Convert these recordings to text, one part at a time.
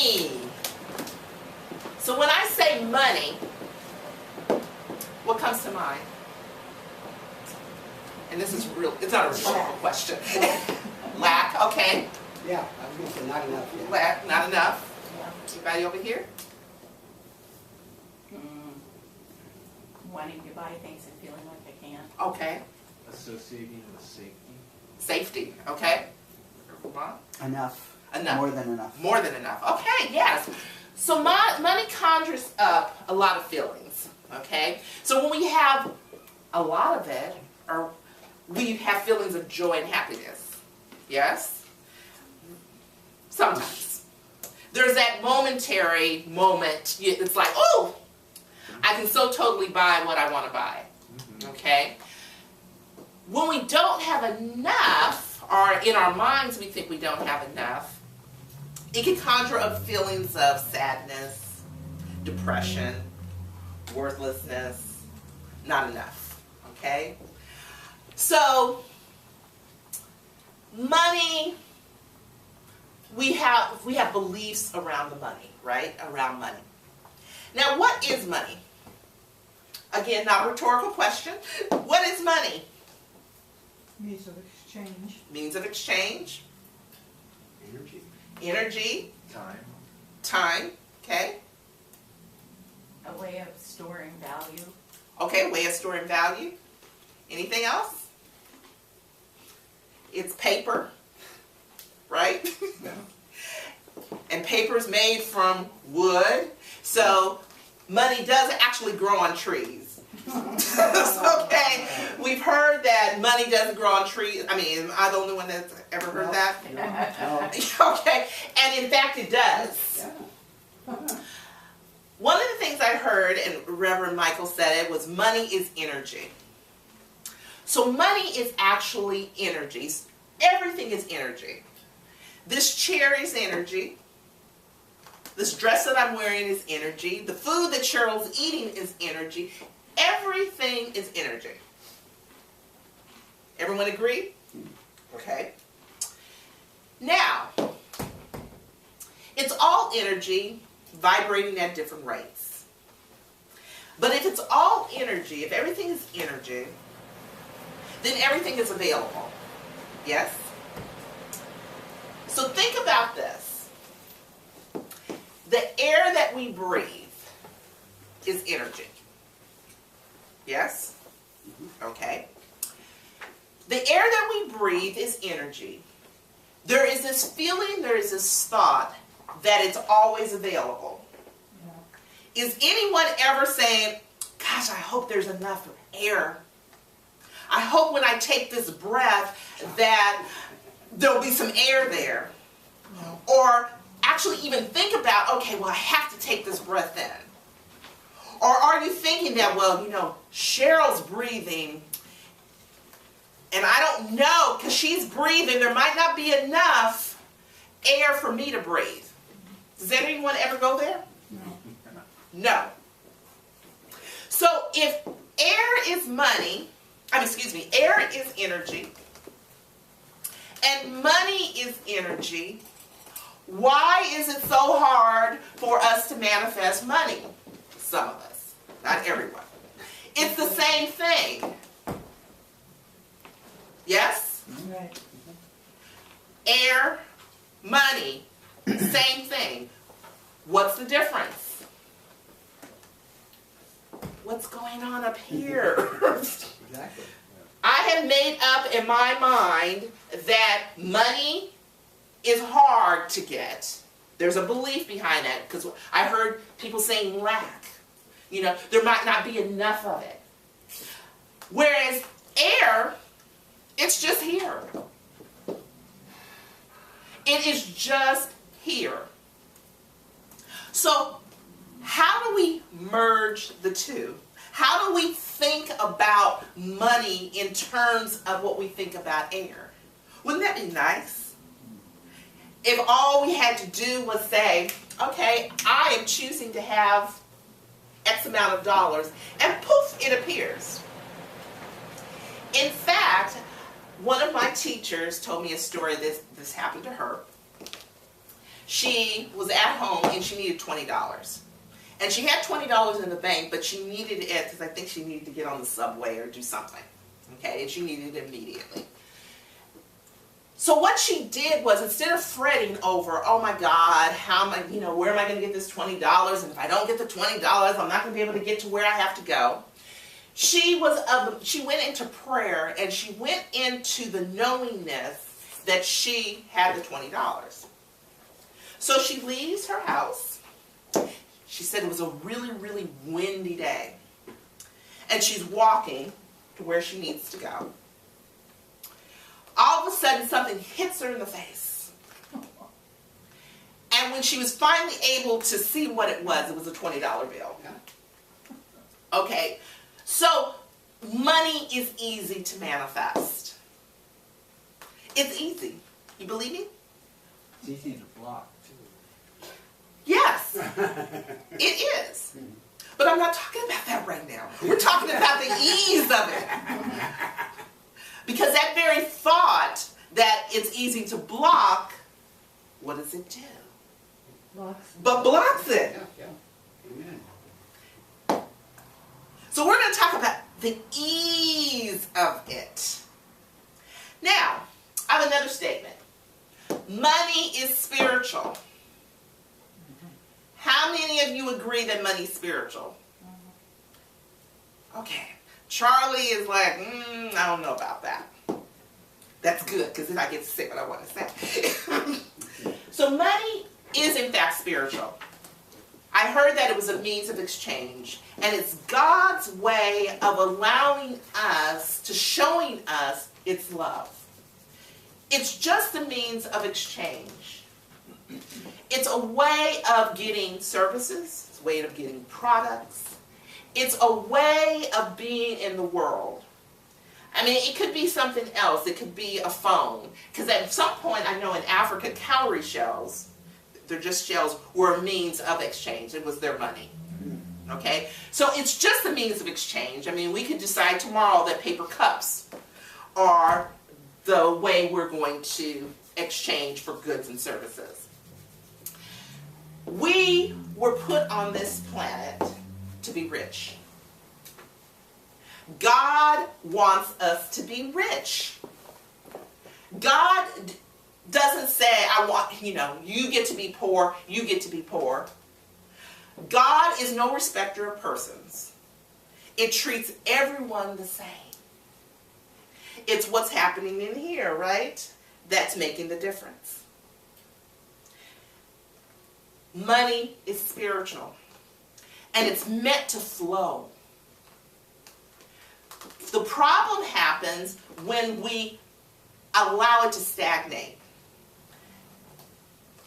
money. So when I say money, what comes to mind? And this is real, it's not a rhetorical question. Lack, okay. Yeah, I was going to say not enough. Yeah. Lack, not enough. Anybody over here? Wanting to buy things and feeling like I can't. Okay. Associating with safety. Safety, okay. Enough. Enough. More than enough. More than enough. Okay, yes. So money conjures up a lot of feelings, okay? So when we have a lot of it, or we have feelings of joy and happiness, yes? Sometimes. There's that momentary moment, it's like, oh, I can so totally buy what I want to buy, okay? When we don't have enough, or in our minds we think we don't have enough, it can conjure up feelings of sadness, depression, worthlessness, not enough, okay? So, money, we have beliefs around the money, right? Around money. Now, what is money? Again, not a rhetorical question. What is money? Means of exchange. Means of exchange. Energy. Energy. Time. Time. Okay. A way of storing value. Okay, way of storing value. Anything else? It's paper, right? And paper is made from wood. So money does actually grow on trees. Okay, we've heard that money doesn't grow on trees. I mean, am I the only one that's ever heard that? No. Okay, and in fact it does. Yeah. One of the things I heard, and Reverend Mykal said it, was money is energy. So money is actually energy. Everything is energy. This chair is energy. This dress that I'm wearing is energy. The food that Cheryl's eating is energy. Everything is energy. Everyone agree? Okay. Now, it's all energy vibrating at different rates. But if it's all energy, if everything is energy, then everything is available. Yes? So think about this. The air that we breathe is energy. Yes? Okay. The air that we breathe is energy. There is this feeling, there is this thought that it's always available. Yeah. Is anyone ever saying, gosh, I hope there's enough air. I hope when I take this breath that there'll be some air there. No. Or actually even think about, okay, well, I have to take this breath in. Or are you thinking that, well, you know, Cheryl's breathing, and I don't know, because she's breathing, there might not be enough air for me to breathe. Does anyone ever go there? No. No. So if air is money, air is energy, and money is energy, why is it so hard for us to manifest money? Some of us, not everyone. It's the same thing. Yes? Right. Air, money, same thing. What's the difference? What's going on up here? Exactly. I have made up in my mind that money is hard to get. There's a belief behind that, because I heard people saying lack. You know, there might not be enough of it. Whereas air, it's just here. It is just here. So how do we merge the two? How do we think about money in terms of what we think about air? Wouldn't that be nice? If all we had to do was say, okay, I am choosing to have X amount of dollars, and poof, it appears. In fact, one of my teachers told me a story, this happened to her. she was at home and she needed $20. And she had $20 in the bank, but she needed it because I think she needed to get on the subway or do something. Okay, and she needed it immediately. So what she did was, instead of fretting over, oh my God, how am I, where am I going to get this $20? And if I don't get the $20, I'm not going to be able to get to where I have to go. She went into prayer, and she went into the knowingness that she had the $20. So she leaves her house. She said it was a really, really windy day. And she's walking to where she needs to go. All of a sudden, something hits her in the face. And when she was finally able to see what it was a $20 bill. Okay, so money is easy to manifest. It's easy. You believe me? It's easy to block, too. Yes, it is. But I'm not talking about that right now. We're talking about the ease of it. Because that very thought that it's easy to block, what does it do? Blocks. But blocks it. Yeah. Amen. So we're going to talk about the ease of it. Now, I have another statement. Money is spiritual. How many of you agree that money is spiritual? Okay. Charlie is like, I don't know about that. That's good, because then I get to say what I want to say. So money is in fact spiritual. I heard that it was a means of exchange, and it's God's way of allowing us, to showing us its love. It's just a means of exchange. It's a way of getting services, it's a way of getting products. It's a way of being in the world. I mean, it could be something else. It could be a phone. Because at some point, I know in Africa, cowrie shells, they're just shells, were a means of exchange. It was their money. Okay? So it's just a means of exchange. I mean, we could decide tomorrow that paper cups are the way we're going to exchange for goods and services. We were put on this planet to be rich. God wants us to be rich. God doesn't say, I want, you get to be poor, you get to be poor. God is no respecter of persons. It treats everyone the same. It's what's happening in here, right? That's making the difference. Money is spiritual. And it's meant to flow. The problem happens when we allow it to stagnate.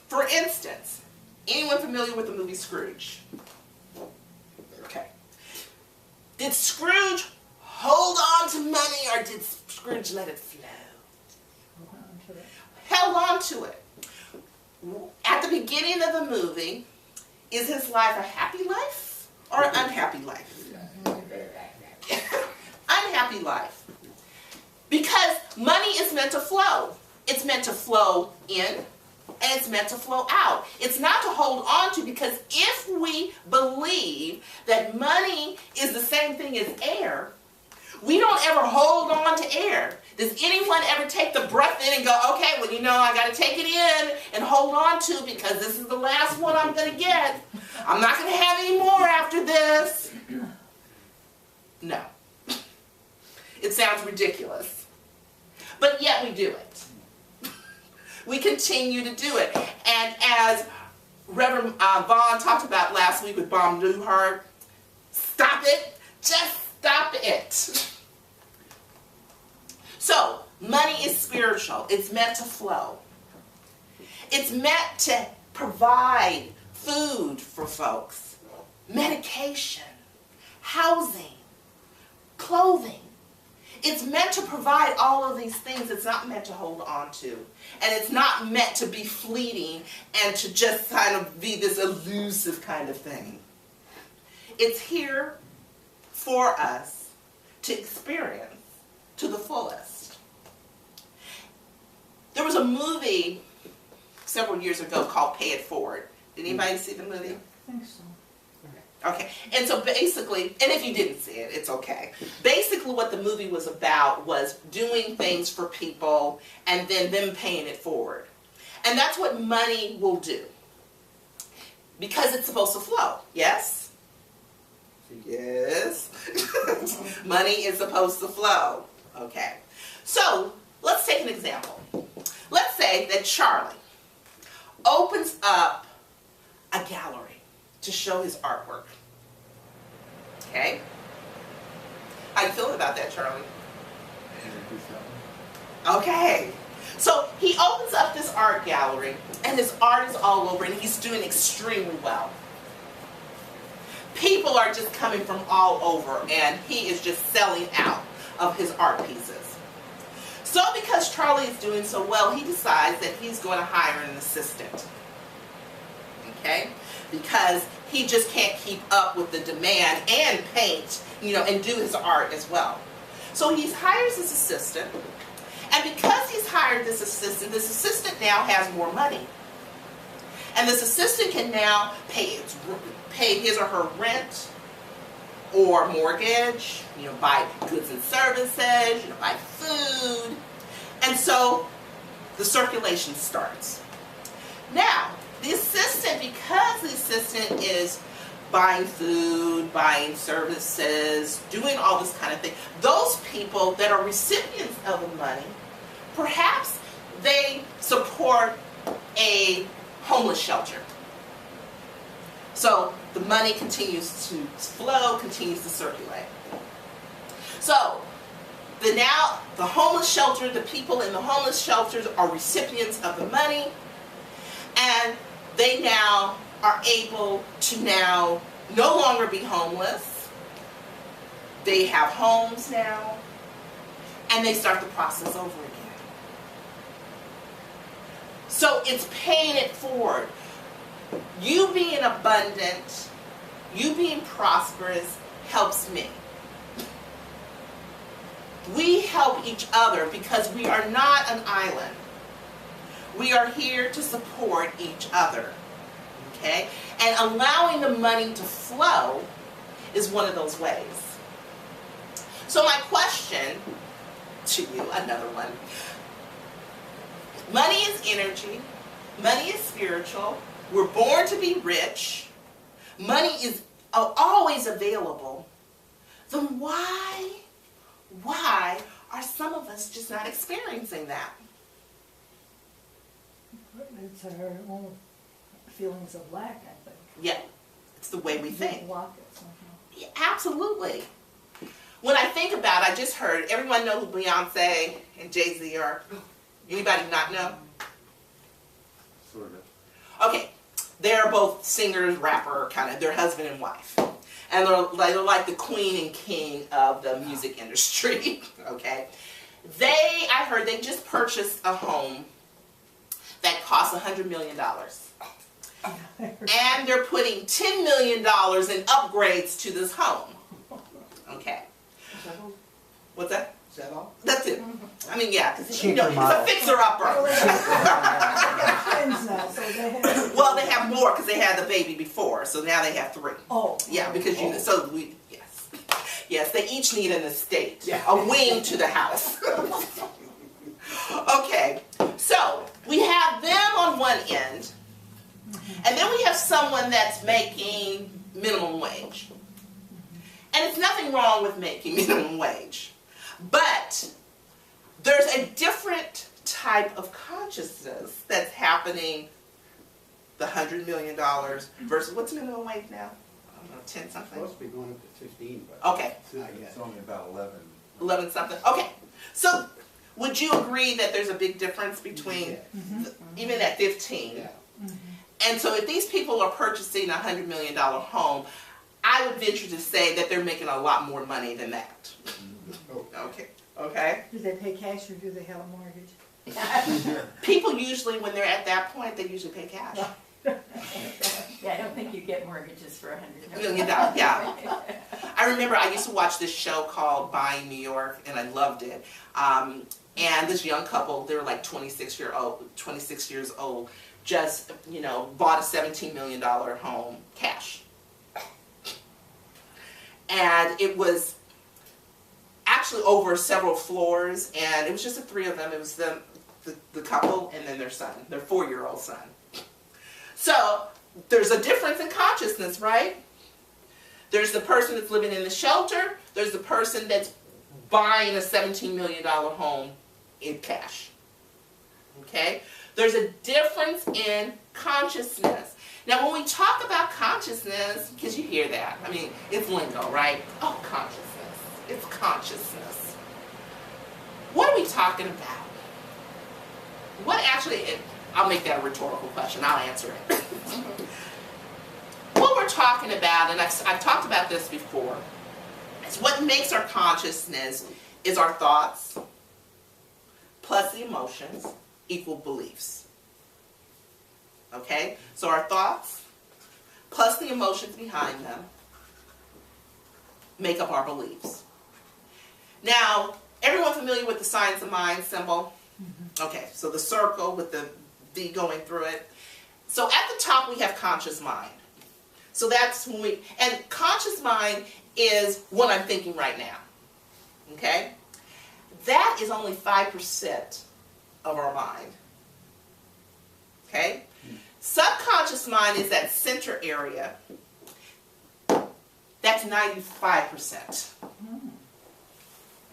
For instance, anyone familiar with the movie Scrooge? Okay. Did Scrooge hold on to money, or did Scrooge let it flow? Held on to it. At the beginning of the movie, is his life a happy life or an unhappy life? Unhappy life. Because money is meant to flow. It's meant to flow in, and it's meant to flow out. It's not to hold on to, because if we believe that money is the same thing as air, we don't ever hold on to air. Does anyone ever take the breath in and go, okay, well, I got to take it in and hold on to, because this is the last one I'm going to get. I'm not going to have any more after this. No. It sounds ridiculous. But yet we do it. We continue to do it. And as Reverend Vaughn talked about last week with Bob Newhart, stop it. Just stop it. So, money is spiritual. It's meant to flow. It's meant to provide food for folks, medication, housing, clothing. It's meant to provide all of these things. It's not meant to hold on to. And it's not meant to be fleeting and to just kind of be this elusive kind of thing. It's here for us to experience to the fullest. There was a movie several years ago called Pay It Forward. Did anybody see the movie? I think so. Okay, and so basically, and if you didn't see it, it's okay. Basically what the movie was about was doing things for people and then them paying it forward. And that's what money will do. Because it's supposed to flow, yes? Yes. Money is supposed to flow. Okay. So, let's take an example. Let's say that Charlie opens up a gallery to show his artwork. Okay? How you feeling about that, Charlie? Okay. So he opens up this art gallery and his art is all over and he's doing extremely well. People are just coming from all over and he is just selling out of his art pieces. So because Charlie is doing so well, he decides that he's going to hire an assistant. Okay? Because he just can't keep up with the demand and paint, and do his art as well. So he hires this assistant, and because he's hired this assistant now has more money. And this assistant can now pay his or her rent or mortgage, buy goods and services, buy food. And so the circulation starts. Now, the assistant, because the assistant is buying food, buying services, doing all this kind of thing, those people that are recipients of the money, perhaps they support a homeless shelter. So the money continues to flow, continues to circulate. So the homeless shelter, the people in the homeless shelters are recipients of the money, and they now are able to now no longer be homeless. They have homes now, and they start the process over again. So it's paying it forward. You being abundant, you being prosperous helps me. We help each other because we are not an island. We are here to support each other, okay? And allowing the money to flow is one of those ways. So my question to you, another one. Money is energy. Money is spiritual. We're born to be rich. Money is always available. Then why are some of us just not experiencing that? It's our own feelings of lack, I think. Yeah, it's the way we think. Block it somehow. Yeah, absolutely. When I think about it, I just heard, everyone know who Beyonce and Jay-Z are? Anybody not know? Sort of. Okay, they're both singers, rapper, kind of, they're husband and wife. And they're like the queen and king of the music industry, okay? I heard they just purchased a home that costs $100 million. And they're putting $10 million in upgrades to this home. Okay. What's that? Is that all? That's it. I mean, yeah, because Cheaper it's a model. fixer-upper. Twins now, so they have. Well, they have more because they had the baby before, so now they have 3. Oh. Yeah, because yes, they each need an estate, Yeah. a wing to the house. Okay, so we have them on one end, and then we have someone that's making minimum wage. And it's nothing wrong with making minimum wage, but there's a different type of consciousness that's happening. The $100 million versus what's minimum wage now? I don't know, 10 It's something. supposed to be going up to 15, but Okay, it's not yet. It's only about 11. 11 something. Okay, so would you agree that there's a big difference between even at 15? Yeah. And so if these people are purchasing a $100 million home, I would venture to say that they're making a lot more money than that. Okay. Okay. Do they pay cash or do they have a mortgage? People usually, when they're at that point, they usually pay cash. Yeah, I don't think you get mortgages for $100 $1 million. million, yeah. I remember I used to watch this show called Buying New York, and I loved it. And this young couple, they were like 26 years old, just, bought a $17 million home cash. And it was actually over several floors, and it was just the three of them. It was the couple and then their son, their 4-year-old son. So there's a difference in consciousness, right? There's the person that's living in the shelter. There's the person that's buying a $17 million home in cash. Okay? There's a difference in consciousness. Now, when we talk about consciousness, because you hear that, I mean, it's lingo, right? Oh, consciousness. It's consciousness. What are we talking about? What actually, I'll make that a rhetorical question. I'll answer it. What we're talking about, and I've talked about this before, is what makes our consciousness is our thoughts plus the emotions equal beliefs. Okay? So our thoughts plus the emotions behind them make up our beliefs. Now, everyone familiar with the science of mind symbol? Okay, so the circle with the V going through it. So at the top we have conscious mind. So that's when and conscious mind is what I'm thinking right now. Okay? That is only 5% of our mind. Okay? Subconscious mind is that center area. That's 95%.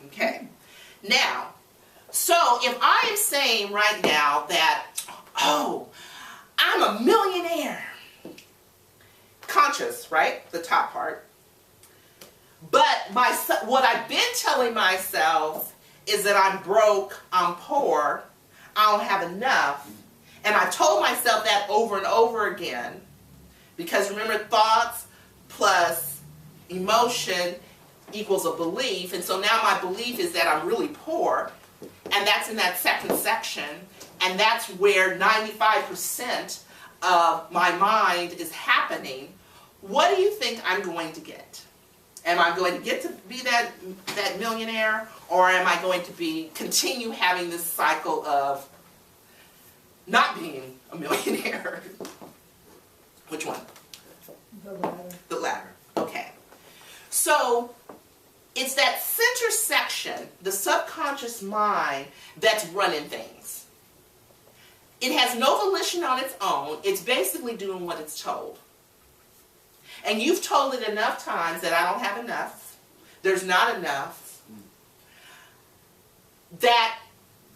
Okay? Now, so if I am saying right now that, oh, I'm a millionaire. Conscious, right? The top part. But what I've been telling myself is that I'm broke, I'm poor, I don't have enough. And I told myself that over and over again. Because remember, thoughts plus emotion equals a belief. And so now my belief is that I'm really poor. And that's in that second section. And that's where 95% of my mind is happening. What do you think I'm going to get? Am I going to get to be that millionaire, or am I going to continue having this cycle of not being a millionaire? Which one? The latter. The latter. Okay. So it's that center section, the subconscious mind, that's running things. It has no volition on its own. It's basically doing what it's told. And you've told it enough times that I don't have enough, there's not enough, that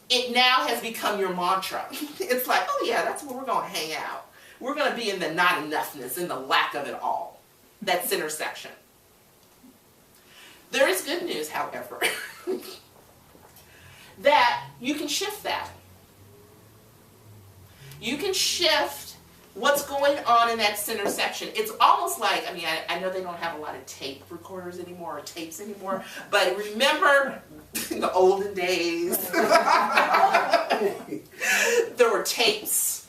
it now has become your mantra. It's like, oh yeah, that's where we're going to hang out. We're going to be in the not enoughness, in the lack of it all. That center section. There is good news, however, that you can shift that. You can shift what's going on in that center section. It's almost like, I mean, I know they don't have a lot of tape recorders anymore, or tapes anymore, but remember the olden days? There were tapes,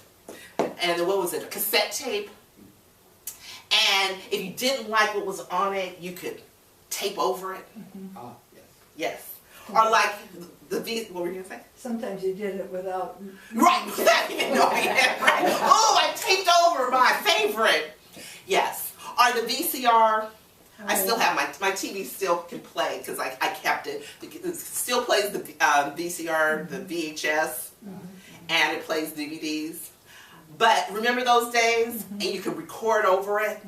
and what was it, a cassette tape? And if you didn't like what was on it, you could tape over it. Ah, yes. Yes. Or like what were you going to say? Sometimes you did it without... Right, without even knowing it, right? Oh, I taped over my favorite. Yes. Or the VCR. I still have my TV still can play because I kept it. It still plays the VCR, the VHS, and it plays DVDs. But remember those days? And you can record over it.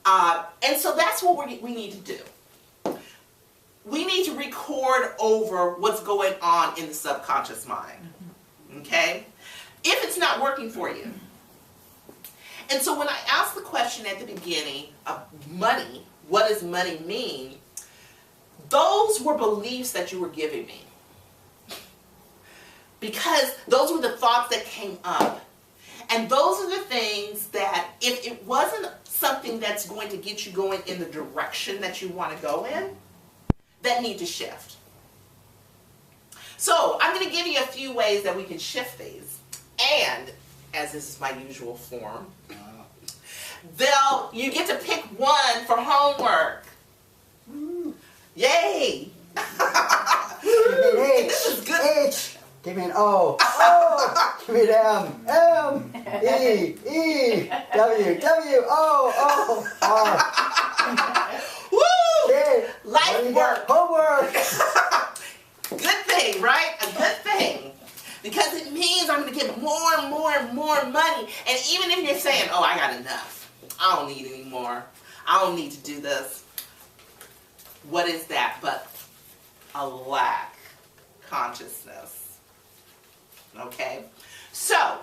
And so that's what we need to do. We need to record over what's going on in the subconscious mind. Okay? If it's not working for you. And so when I asked the question at the beginning of money, what does money mean? Those were beliefs that you were giving me. Because those were the thoughts that came up. And those are the things that if it wasn't something that's going to get you going in the direction that you want to go in, that need to shift. So I'm going to give you a few ways that we can shift these. And, as this is my usual form, you get to pick one for homework. Yay! This is good. Give me an O. O. Give me an M. M. E. E. W. W. O. O. R. Woo! Okay. Life work. Homework. Good thing, right? A good thing. Because it means I'm going to get more and more and more money. And even if you're saying, oh, I got enough. I don't need any more. I don't need to do this. What is that but a lack consciousness? Okay? So,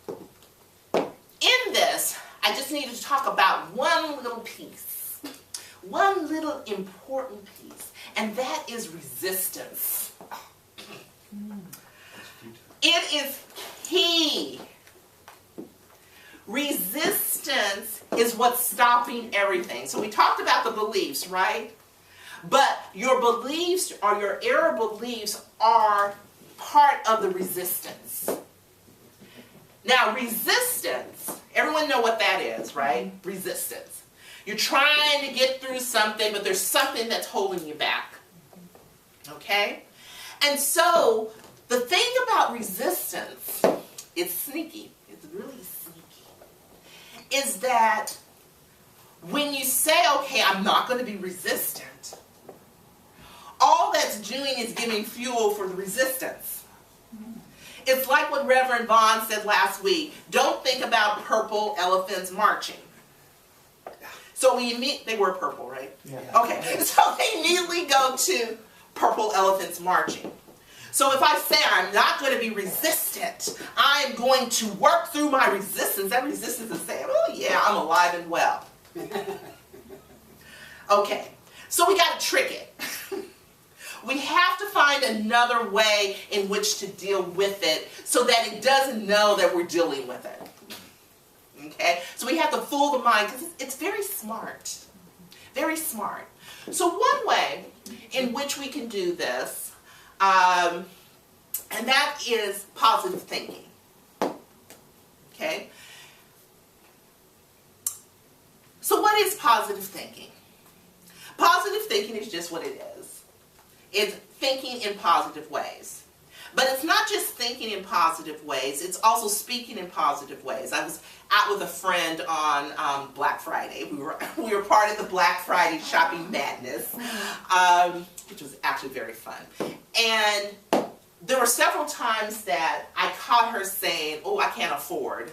in this, I just needed to talk about one little piece. One little important piece. And that is resistance. It is key. Resistance is what's stopping everything. So we talked about the beliefs, right? But your beliefs or your error beliefs are part of the resistance. Now, resistance, everyone know what that is, right? Resistance. You're trying to get through something, but there's something that's holding you back. Okay? And so, the thing about resistance, it's sneaky. It's really sneaky. Is that when you say, okay, I'm not going to be resistant, all that's doing is giving fuel for the resistance. It's like what Reverend Vaughn said last week. Don't think about purple elephants marching. So we they were purple, right? Yeah. Okay, so they immediately go to purple elephants marching. So if I say I'm not going to be resistant, I'm going to work through my resistance, that resistance is saying, oh yeah, I'm alive and well. Okay, so we got to trick it. We have to find another way in which to deal with it so that it doesn't know that we're dealing with it. Okay, so we have to fool the mind because it's very smart. Very smart. So one way in which we can do this, and that is positive thinking. Okay? So what is positive thinking? Positive thinking is just what it is. It's thinking in positive ways. But it's not just thinking in positive ways, it's also speaking in positive ways. I was out with a friend on Black Friday. We were part of the Black Friday shopping madness, which was actually very fun. And there were several times that I caught her saying, oh, I can't afford.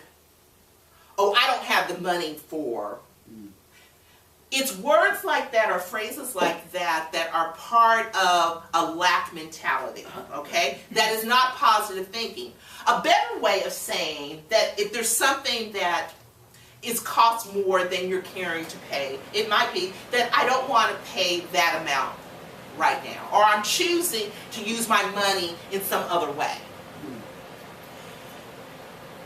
Oh, I don't have the money for. It's words like that or phrases like that that are part of a lack mentality, okay? That is not positive thinking. A better way of saying that if there's something that is cost more than you're caring to pay, it might be that I don't want to pay that amount right now, or I'm choosing to use my money in some other way.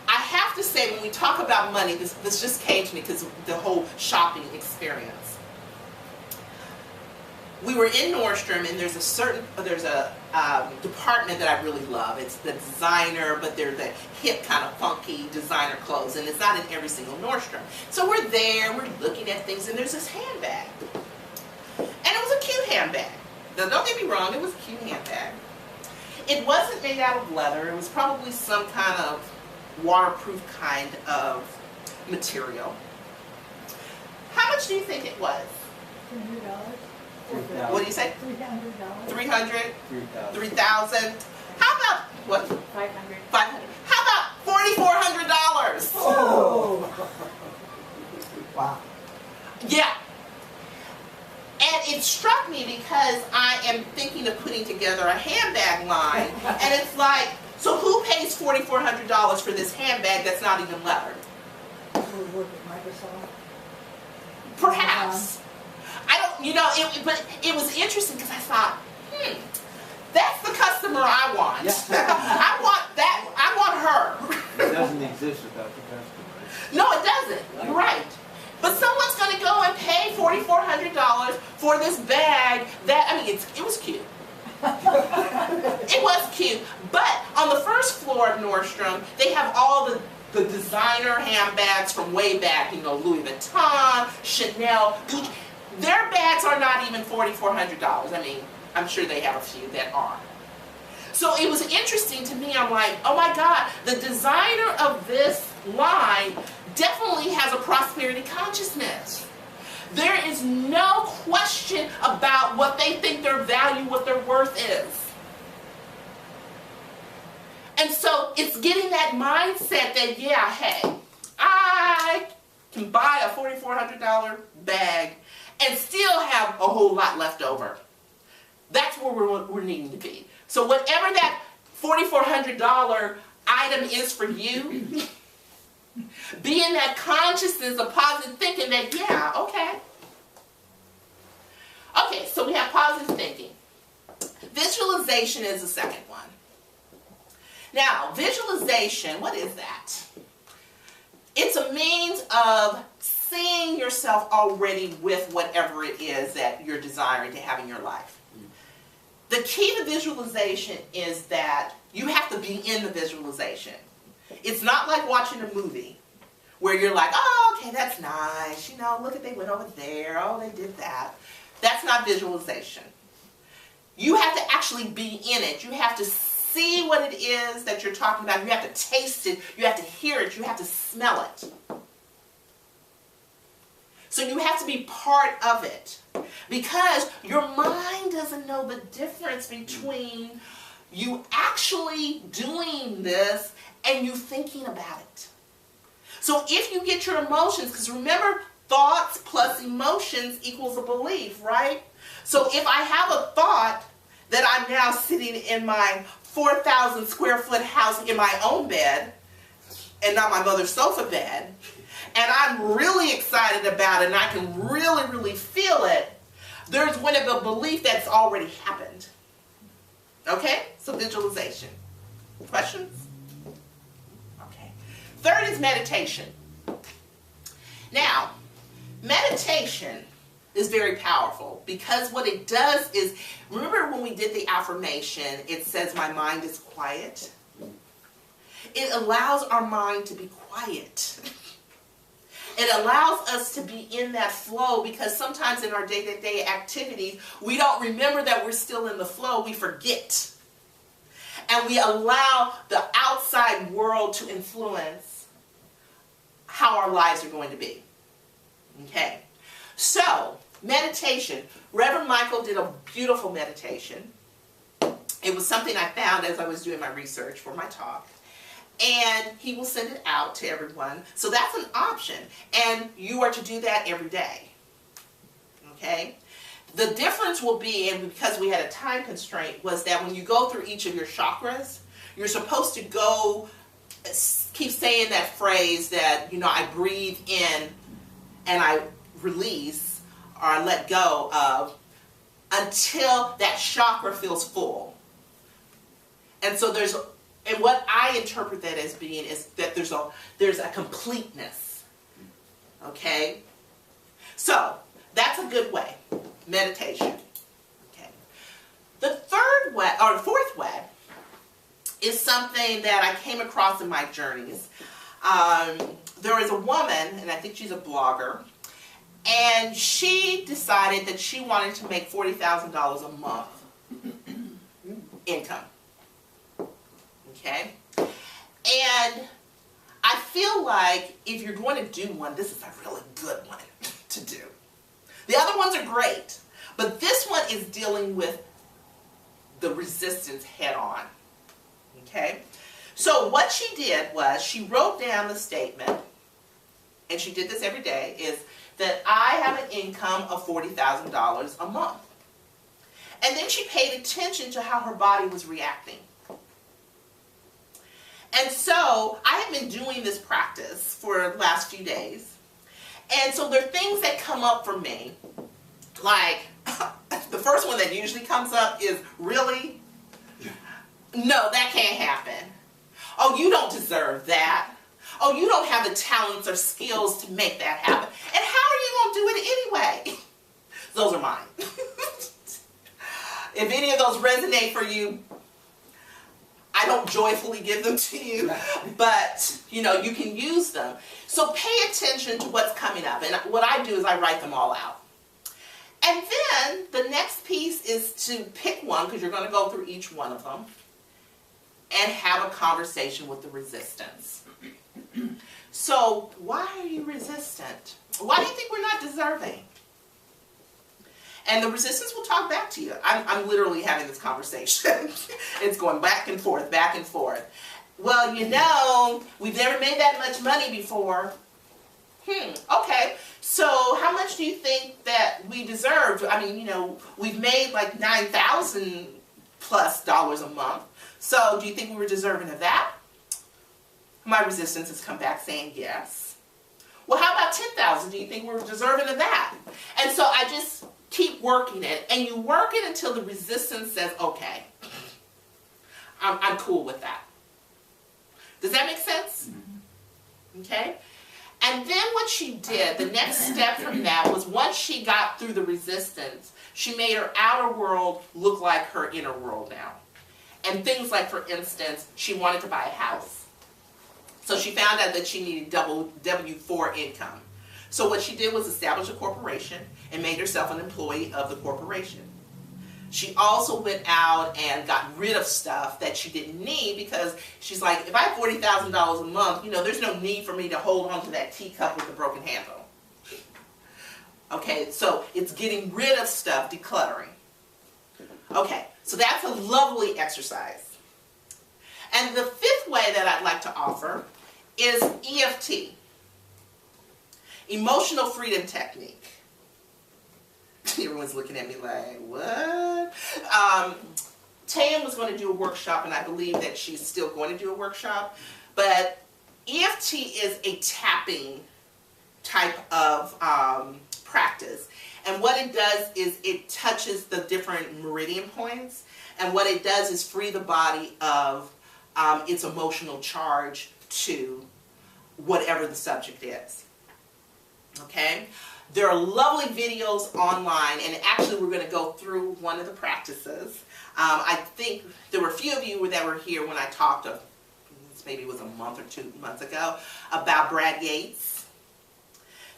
I have to say, when we talk about money, this just came to me because of the whole shopping experience. We were in Nordstrom, and there's a department that I really love. It's the designer, but they're the hip kind of funky designer clothes, and it's not in every single Nordstrom. So we're there, we're looking at things, and there's this handbag. And it was a cute handbag. Now, don't get me wrong, it was a cute handbag. It wasn't made out of leather. It was probably some kind of waterproof kind of material. How much do you think it was? $300. What do you say? $300. 300? 3,000. 3,000? How about, what? 500. 500. How about $4,400? Oh! Wow. Yeah. And it struck me because I am thinking of putting together a handbag line, and it's like, so who pays $4,400 for this handbag that's not even leather? We work at Microsoft. Perhaps. I don't, you know, but it was interesting because I thought, that's the customer I want. I want that, I want her. It doesn't exist without the customer. No, it doesn't. You're right. But someone's going to go and pay $4,400 for this bag that, I mean, it was cute. It was cute. But on the first floor of Nordstrom, they have all the designer handbags from way back, you know, Louis Vuitton, Chanel, Gucci. Their bags are not even $4,400. I mean, I'm sure they have a few that are. So it was interesting to me. I'm like, oh my God, the designer of this line definitely has a prosperity consciousness. There is no question about what they think their value, what their worth is. And so it's getting that mindset that, yeah, hey, I can buy a $4,400 bag and still have a whole lot left over. That's where we're needing to be. So whatever that $4,400 item is for you, be in that consciousness of positive thinking that, yeah, okay. Okay, so we have positive thinking. Visualization is the second one. Now, visualization, what is that? It's a means of seeing yourself already with whatever it is that you're desiring to have in your life. The key to visualization is that you have to be in the visualization. It's not like watching a movie where you're like, oh, okay, that's nice. You know, look at they went over there. Oh, they did that. That's not visualization. You have to actually be in it. You have to see what it is that you're talking about. You have to taste it. You have to hear it. You have to smell it. So you have to be part of it. Because your mind doesn't know the difference between you actually doing this and you thinking about it. So if you get your emotions, because remember, thoughts plus emotions equals a belief, right? So if I have a thought that I'm now sitting in my 4,000 square foot house in my own bed and not my mother's sofa bed, and I'm really excited about it and I can really, really feel it, there's one of a belief that's already happened. Okay? So visualization. Questions? Okay. Third is meditation. Now, meditation is very powerful because what it does is, remember when we did the affirmation, it says my mind is quiet? It allows our mind to be quiet. It allows us to be in that flow because sometimes in our day-to-day activities, we don't remember that we're still in the flow. We forget. And we allow the outside world to influence how our lives are going to be. Okay. So, meditation. Reverend Mykal did a beautiful meditation. It was something I found as I was doing my research for my talk. And he will send it out to everyone. So that's an option. And you are to do that every day. Okay? The difference will be, and because we had a time constraint, was that when you go through each of your chakras, you're supposed to go, keep saying that phrase that, you know, I breathe in and I release or I let go of until that chakra feels full. And so and what I interpret that as being is that there's a completeness. Okay? So, that's a good way. Meditation. Okay. The third way, or fourth way, is something that I came across in my journeys. There is a woman, and I think she's a blogger, and she decided that she wanted to make $40,000 a month income. Okay? And I feel like if you're going to do one, this is a really good one to do. The other ones are great, but this one is dealing with the resistance head on. Okay? So what she did was she wrote down the statement, and she did this every day, is that I have an income of $40,000 a month. And then she paid attention to how her body was reacting. And so I have been doing this practice for the last few days. And so there are things that come up for me. Like, the first one that usually comes up is, really? No, that can't happen. Oh, you don't deserve that. Oh, you don't have the talents or skills to make that happen. And how are you going to do it anyway? Those are mine. If any of those resonate for you, I don't joyfully give them to you, but, you know, you can use them. So pay attention to what's coming up. And what I do is I write them all out. And then the next piece is to pick one, because you're going to go through each one of them. and have a conversation with the resistance. So why are you resistant? Why do you think we're not deserving? And the resistance will talk back to you. I'm literally having this conversation. It's going back and forth, back and forth. Well, you know, we've never made that much money before. Okay. So how much do you think that we deserve? I mean, you know, we've made like $9,000 plus a month. So do you think we were deserving of that? My resistance has come back saying yes. Well, how about 10,000? Do you think we're deserving of that? And so I just keep working it, and you work it until the resistance says, okay, I'm cool with that. Does that make sense? Okay? And then what she did, the next step from that was once she got through the resistance, she made her outer world look like her inner world now. And things like, for instance, she wanted to buy a house. So she found out that she needed W-4 income. So what she did was establish a corporation and made herself an employee of the corporation. She also went out and got rid of stuff that she didn't need because she's like, if I have $40,000 a month, you know, there's no need for me to hold on to that teacup with the broken handle. Okay, so it's getting rid of stuff, decluttering. Okay, so that's a lovely exercise. And the fifth way that I'd like to offer is EFT, Emotional Freedom Technique. Everyone's looking at me like, what? Tam was going to do a workshop, and I believe that she's still going to do a workshop. But EFT is a tapping type of practice. And what it does is it touches the different meridian points. And what it does is free the body of its emotional charge to whatever the subject is. Okay? There are lovely videos online, and actually we're going to go through one of the practices. I think there were a few of you that were here when I talked, maybe it was a month or 2 months ago, about Brad Yates.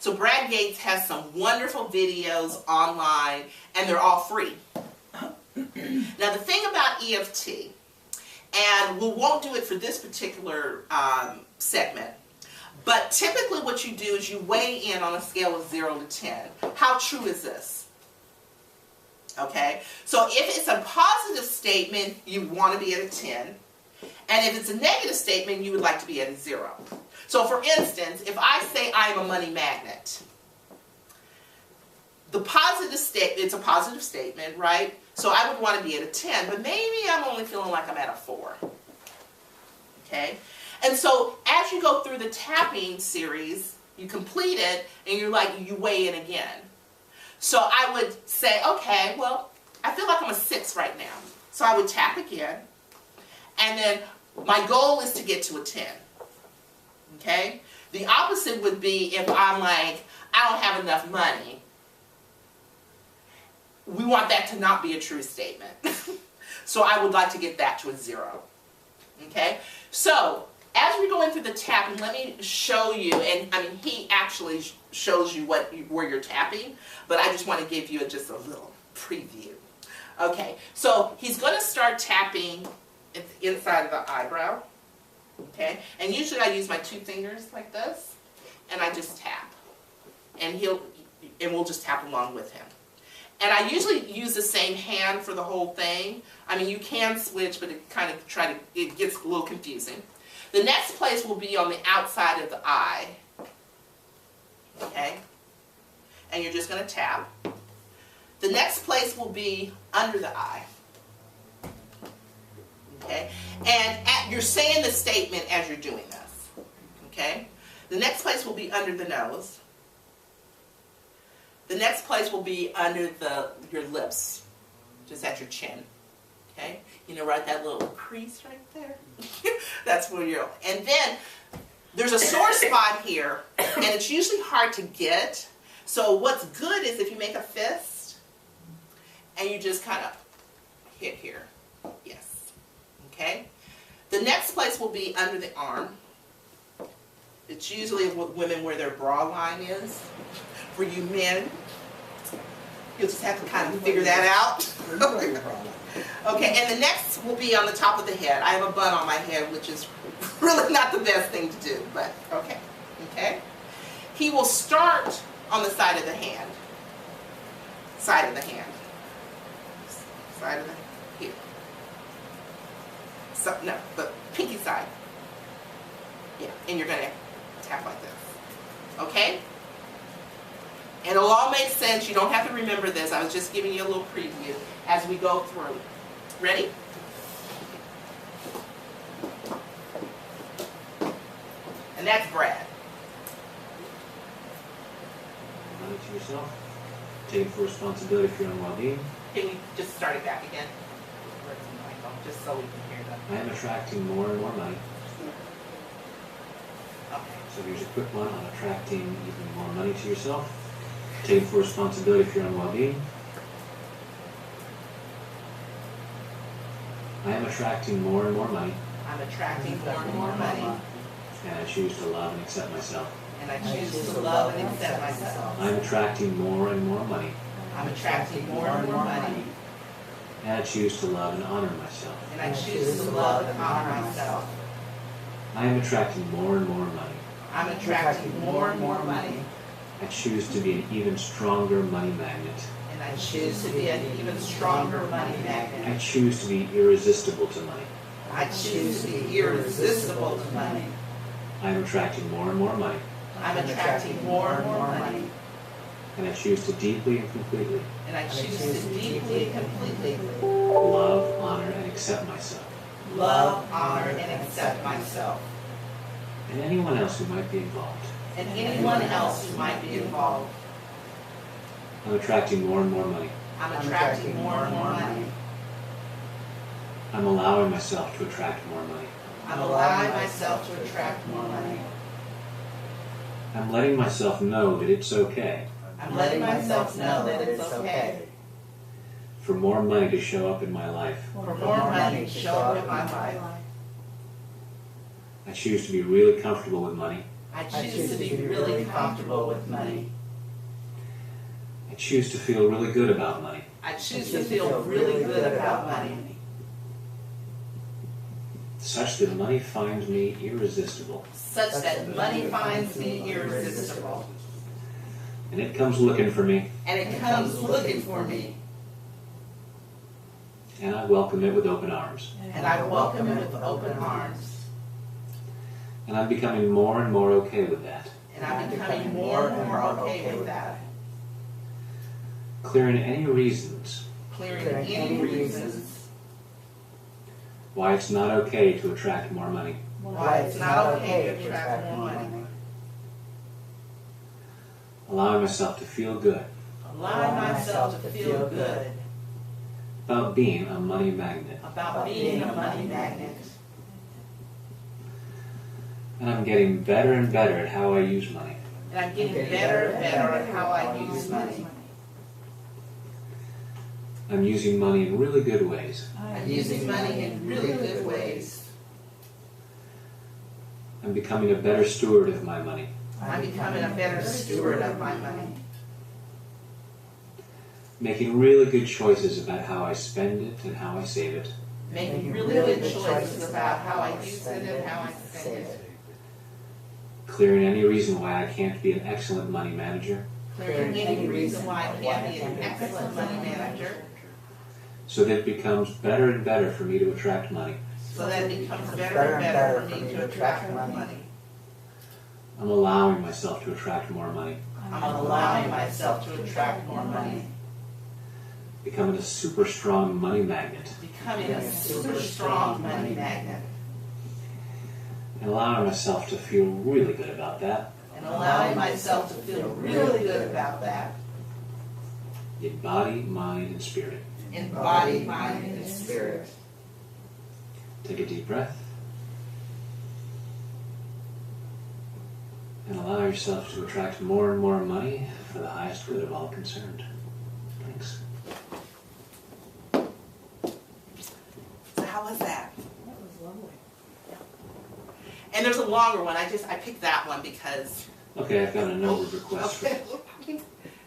So Brad Yates has some wonderful videos online, and they're all free. Now the thing about EFT, and we won't do it for this particular segment, but typically what you do is you weigh in on a scale of 0 to 10. How true is this? Okay, so if it's a positive statement, you want to be at a 10. And if it's a negative statement, you would like to be at a 0. So for instance, if I say I am a money magnet, the positive statement, it's a positive statement, right? So I would want to be at a 10, but maybe I'm only feeling like I'm at a 4. Okay? And so as you go through the tapping series, you complete it, and you're like, you weigh in again. So I would say, okay, well, I feel like I'm a 6 right now. So I would tap again, and then my goal is to get to a 10. Okay? The opposite would be if I'm like, I don't have enough money. We want that to not be a true statement. So I would like to get that to a 0. Okay? So as we're going through the tapping, let me show you, and I mean, he actually shows you where you're tapping, but I just want to give you just a little preview. Okay, so he's going to start tapping at the inside of the eyebrow, okay, and usually I use my 2 fingers like this, and I just tap, and we'll just tap along with him. And I usually use the same hand for the whole thing. I mean, you can switch, but it gets a little confusing. The next place will be on the outside of the eye, okay? And you're just going to tap. The next place will be under the eye, okay? And you're saying the statement as you're doing this, okay? The next place will be under the nose. The next place will be under your lips, just at your chin, okay? You know, right, that little crease right there? That's where you're, and then there's a sore spot here, and it's usually hard to get. So what's good is if you make a fist, and you just kind of hit here. Yes. Okay? The next place will be under the arm. It's usually women where their bra line is. For you men, you'll just have to kind of figure that out. Okay, and the next will be on the top of the head. I have a bun on my head, which is really not the best thing to do, but okay. Okay? He will start on the side of the hand. Side of the hand. Side of the, here. So, no, the pinky side. Yeah, and you're going to tap like this. Okay? And it'll all make sense. You don't have to remember this. I was just giving you a little preview as we go through. Ready? And that's Brad. Money to yourself. Taking full responsibility for your own well-being. Can we just start it back again? Where's the microphone? Just so we can hear them. I am attracting more and more money. Okay. So here's a quick one on attracting even more money to yourself. Taking full responsibility for your own well-being. I am attracting more and more money. I'm attracting more and more money. And I choose to love and accept myself. And I choose to love and accept myself. I am attracting more and more money. I'm attracting more and more money. And I choose to love and honor myself. And I choose to love and honor myself. I am attracting more and more money. I'm attracting more and more money. I choose to be an even stronger money magnet. And I choose to be an even stronger money magnet. I choose to be irresistible to money. I choose to be irresistible to money. I am attracting more and more money. I'm attracting more and more money. And I choose to deeply and completely And I choose to deeply and completely love, honor, and accept myself. love, honor, and accept myself. And anyone else who might be involved. And anyone else who might be involved. I'm attracting more and more money. I'm attracting more and more money. I'm allowing myself to attract more money. I'm allowing myself to attract more money. I'm letting myself know that it's okay I'm letting myself know that it's okay for more money to show up in my life. for more money to show up in my life. I choose to be really comfortable with money. I choose to be really comfortable with money. I choose to feel really good about money. I choose to feel really good about money. Such that money finds me irresistible. Such that money finds me irresistible. And it comes looking for me. And it comes looking for me. And I welcome it with open arms. And I welcome it with open arms. And I'm becoming more and more okay with that. And I'm becoming more and more okay with that. Clearing any reasons Clearing any reasons why it's not okay to attract more money. why it's not okay to attract more money. Allowing myself to feel good Allowing myself to feel good about being a money magnet. about being a money magnet. And I'm getting better and better at how I use money. And I'm getting better and better at how I use money. I'm using money in really good ways. I'm using money in really good ways. I'm becoming a better steward of my money. I'm becoming a better steward of my money. Making really good choices about how I spend it and how I save it. Making really good choices about how I use it and how I spend it. Clearing any reason why I can't be an excellent money manager. Clearing any reason why I can't be an excellent money manager. So that it becomes better and better for me to attract money. So that it becomes better and better for me to attract more money. I'm allowing myself to attract more money. I'm allowing myself to attract more money. Becoming a super strong money magnet. Becoming a super strong money magnet. And allowing myself to feel really good about that. And allowing myself to feel really good about that. In body, mind, and spirit. In body, mind, and spirit. Take a deep breath. And allow yourself to attract more and more money for the highest good of all concerned. Thanks. So how was that? That was lovely. And there's a longer one. I picked that one because. Okay, I've got a number of requests. Okay.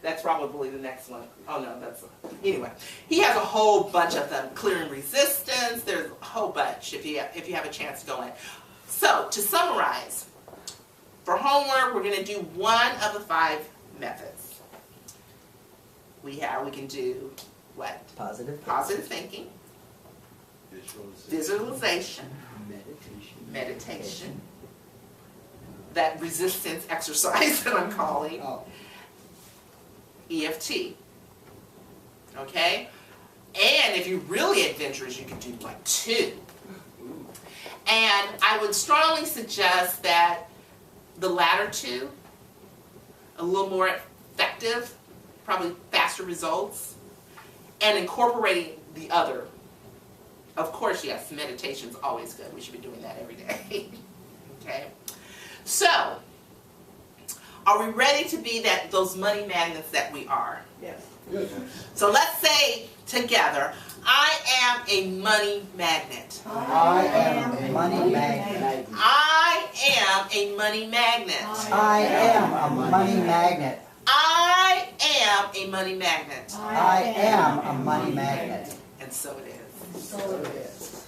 That's probably the next one. Oh no, that's, anyway. He has a whole bunch of them. Clearing resistance, there's a whole bunch if you have a chance to go in. So, to summarize, for homework, we're going to do one of the 5 methods. We can do what? Positive thinking, visualization, meditation, that resistance exercise that I'm calling, EFT. Okay? And if you're really adventurous, you can do like 2. And I would strongly suggest that the latter 2, a little more effective, probably faster results, and incorporating the other. Of course, yes, meditation's always good. We should be doing that every day. Okay? So, are we ready to be those money magnets that we are? Yes. So let's say together, I am a money magnet. I am a money magnet. I am a money magnet. I am a money magnet. I am a money magnet. I am a money magnet. And so it is. So it is.